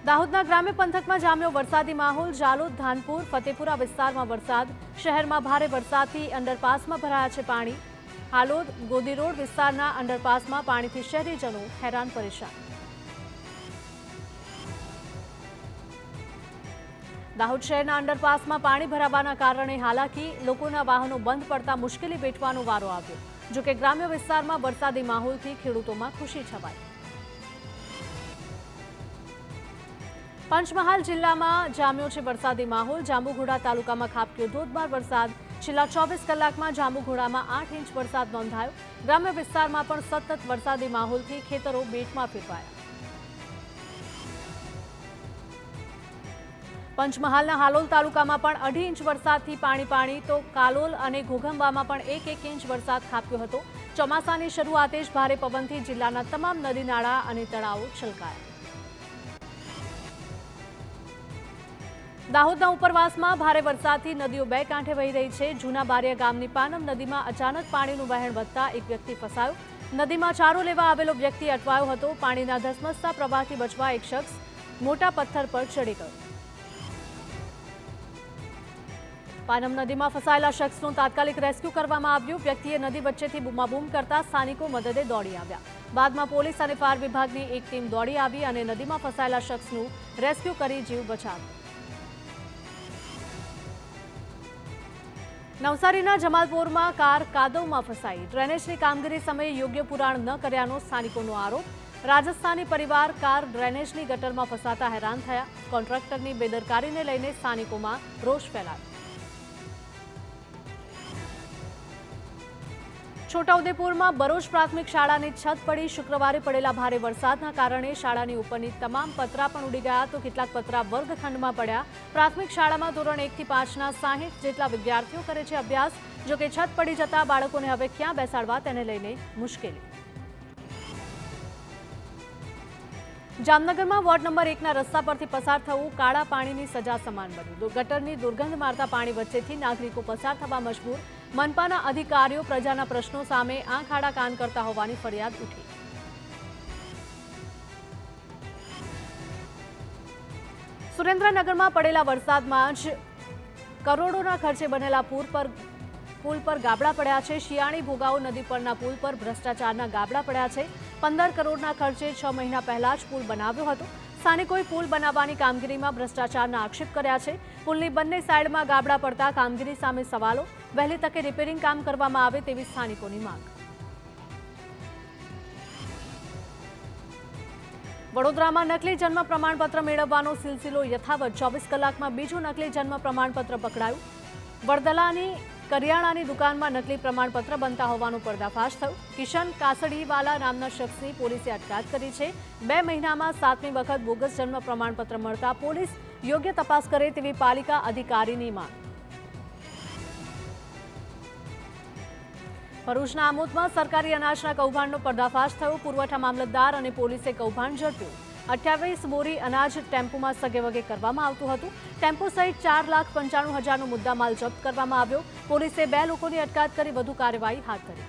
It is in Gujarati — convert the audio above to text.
દાહોદના ગ્રામ્ય પંથકમાં જામ્યો વરસાદી માહોલ। જાલોદ, ધાનપુર, ફતેપુરા વિસ્તારમાં વરસાદ। શહેરમાં ભારે વરસાદથી અંડરપાસમાં ભરાયા છે પાણી। હાલોદ, ગોદી રોડ વિસ્તારના અંડરપાસમાં પાણીથી શહેરીજનો હેરાન પરેશાન। દાહોદ શહેરના અંડરપાસમાં પાણી ભરાવાના કારણે હાલાકી, લોકોના વાહનો બંધ પડતા મુશ્કેલી વેઠવાનો વારો આવ્યો। જો કે ગ્રામ્ય વિસ્તારમાં વરસાદી માહોલથી ખેડૂતોમાં ખુશી છવાઈ। પંચમહાલ જિલ્લામાં જામ્યો છે વરસાદી માહોલ। જાંબુઘોડા તાલુકામાં ખાબક્યો ધોધમાર વરસાદ। છેલ્લા 24 કલાકમાં જાંબુઘોડામાં 8 ઇંચ વરસાદ નોંધાયો। ગ્રામ્ય વિસ્તારમાં પણ સતત વરસાદી માહોલથી ખેતરો બેટમાં ફેરવાયા। પંચમહાલના હાલોલ તાલુકામાં પણ 2.5 ઇંચ વરસાદથી પાણી તો કાલોલ અને ઘોઘંબામાં પણ 1 ઇંચ વરસાદ ખાબક્યો હતો। ચોમાસાની શરૂઆતે જ ભારે પવનથી જિલ્લાના તમામ નદી નાળા અને તળાવો છલકાયા। દાહોદના ઉપરવાસમાં ભારે વરસાદથી નદીઓ બે કાંઠે વહી રહી છે। જૂના બારિયા ગામની પાનમ નદીમાં અચાનક પાણીનું વહેણ વધતા એક વ્યક્તિ ફસાયો। નદીમાં ચારો લેવા આવેલો વ્યક્તિ અટવાયો હતો। પાણીના ધસમસતા પ્રવાહથી બચવા એક શખ્સ મોટા પથ્થર પર ચડી ગયો। પાનમ નદીમાં ફસાયેલા શખ્સનું તાત્કાલિક રેસ્ક્યુ કરવામાં આવ્યું। વ્યક્તિએ નદી વચ્ચેથી બૂમાબૂમ કરતા સ્થાનિકો મદદે દોડી આવ્યા। બાદમાં પોલીસ અને ફાયર વિભાગની એક ટીમ દોડી આવી અને નદીમાં ફસાયેલા શખ્સનું રેસ્ક્યુ કરી જીવ બચાવ્યો। નવસારીના જમાલપુરમાં કાર કાદવમાં ફસાઈ। ડ્રેનેજની કામગીરી સમયે યોગ્ય પુરાણ ન કર્યાનો સ્થાનિકોનો આરોપ। રાજસ્થાની પરિવાર કાર ડ્રેનેજની ગટરમાં ફસાતા હેરાન થયા। કોન્ટ્રાક્ટરની બેદરકારીને લઈને સ્થાનિકોમાં રોષ ફેલાયો। છોટાઉદેપુરમાં બરોજ પ્રાથમિક શાળાની છત પડી। શુક્રવારે પડેલા ભારે વરસાદના કારણે શાળાની ઉપરની તમામ પતરા પણ ઉડી ગયા તો કેટલાક પતરા વર્ગખંડમાં પડ્યા। પ્રાથમિક શાળામાં ધોરણ 1 થી 5ના 60 જેટલા વિદ્યાર્થીઓ કરે છે અભ્યાસ। જો કે છત પડી જતા બાળકોને હવે ક્યાં બેસાડવા તેને લઈને મુશ્કેલી। જામનગરમાં વોર્ડ નંબર 1ના રસ્તા પરથી પસાર થવું કાળા પાણીની સજા સમાન બન્યું। ગટરની દુર્ગંધ મારતા પાણી વચ્ચેથી નાગરિકો પસાર થવા મજબૂર। મનપાના અધિકારીઓ પ્રજાના પ્રશ્નો સામે આંખ આડા કાન કરતા હોવાની ફરિયાદ ઉઠી। સુરેન્દ્રનગરમાં પડેલા વરસાદમાં જ કરોડોના ખર્ચે બનેલા પુલ પર ગાબડા પડ્યા છે। શિયાળી ભોગાવો નદી પરના પુલ પર ભ્રષ્ટાચારના ગાબડા પડ્યા છે। 15 કરોડના ખર્ચે 6 મહિના પહેલા જ પુલ બનાવ્યો હતો। સ્થાનિકોએ પુલ બનાવવાની કામગીરીમાં ભ્રષ્ટાચારના આક્ષેપ કર્યા છે। પુલની બંને સાઈડમાં ગાબડા પડતા કામગીરી સામે સવાલો। વહેલી તકે રિપેરિંગ કામ કરવામાં આવે તેવી સ્થાનિકોની માંગ। વડોદરામાં નકલી જન્મ પ્રમાણપત્ર મેળવવાનો સિલસિલો યથાવત। 24 કલાકમાં બીજું નકલી જન્મ પ્રમાણપત્ર પકડાયું। વડદલાની કરિયાણાની દુકાનમાં નકલી પ્રમાણપત્ર બનતા હોવાનો પર્દાફાશ થયો। કિશન કાસડીવાલા નામના શખ્સની પોલીસે અટકાયત કરી છે। 2 મહિનામાં 7મી વખત બોગસ જન્મ પ્રમાણપત્ર મળતા પોલીસ યોગ્ય તપાસ કરે તેવી પાલિકા અધિકારીની માંગ। ભરૂચના આમોદમાં સરકારી અનાજના કૌભાંડનો પર્દાફાશ થયો। પુરવઠા મામલતદાર અને પોલીસે કૌભાંડ ઝડપ્યું। 28 બોરી અનાજ ટેમ્પોમાં સગેવગે કરવામાં આવતું હતું। ટેમ્પો સહિત 4,95,000નો મુદ્દામાલ જપ્ત કરવામાં આવ્યો। પોલીસે 2 લોકોની અટકાયત કરી વધુ કાર્યવાહી હાથ ધરી।